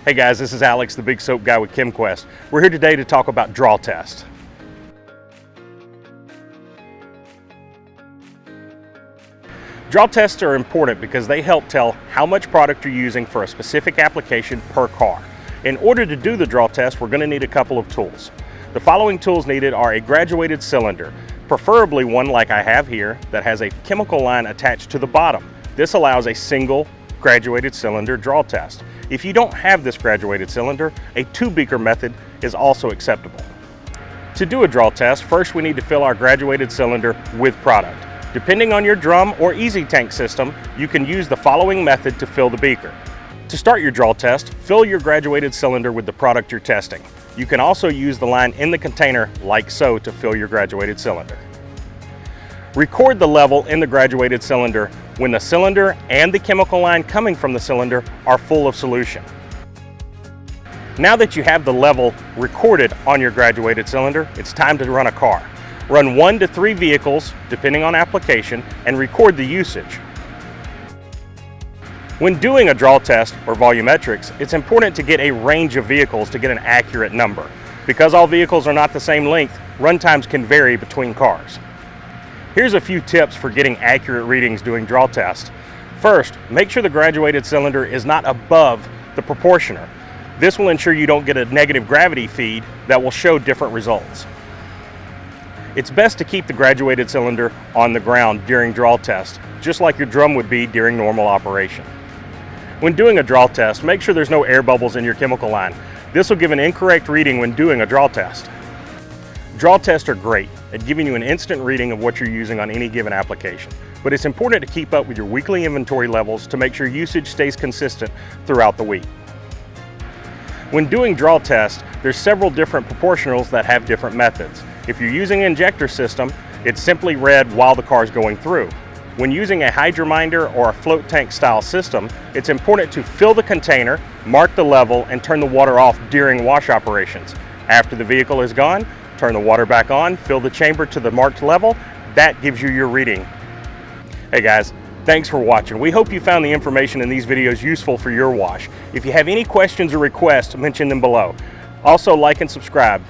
Hey guys, this is Alex, the Big Soap Guy with ChemQuest. We're here today to talk about draw test. Draw tests are important because they help tell how much product you're using for a specific application per car. In order to do the draw test, we're going to need a couple of tools. The following tools needed are a graduated cylinder, preferably one like I have here that has a chemical line attached to the bottom. This allows a single graduated cylinder draw test. If you don't have this graduated cylinder, a 2-beaker method is also acceptable. To do a draw test, first we need to fill our graduated cylinder with product. Depending on your drum or easy tank system, you can use the following method to fill the beaker. To start your draw test, fill your graduated cylinder with the product you're testing. You can also use the line in the container like so to fill your graduated cylinder. Record the level in the graduated cylinder when the cylinder and the chemical line coming from the cylinder are full of solution. Now that you have the level recorded on your graduated cylinder, it's time to run a car. Run 1 to 3 vehicles, depending on application, and record the usage. When doing a draw test or volumetrics, it's important to get a range of vehicles to get an accurate number. Because all vehicles are not the same length, run times can vary between cars. Here's a few tips for getting accurate readings doing draw tests. First, make sure the graduated cylinder is not above the proportioner. This will ensure you don't get a negative gravity feed that will show different results. It's best to keep the graduated cylinder on the ground during draw test, just like your drum would be during normal operation. When doing a draw test, make sure there's no air bubbles in your chemical line. This will give an incorrect reading when doing a draw test. Draw tests are great at giving you an instant reading of what you're using on any given application, but it's important to keep up with your weekly inventory levels to make sure usage stays consistent throughout the week. When doing draw tests, there's several different proportionals that have different methods. If you're using an injector system, it's simply read while the car is going through. When using a hydrominder or a float tank style system, it's important to fill the container, mark the level, and turn the water off during wash operations. After the vehicle is gone, turn the water back on, fill the chamber to the marked level. That gives you your reading. Hey guys, thanks for watching. We hope you found the information in these videos useful for your wash. If you have any questions or requests, mention them below. Also, like and subscribe.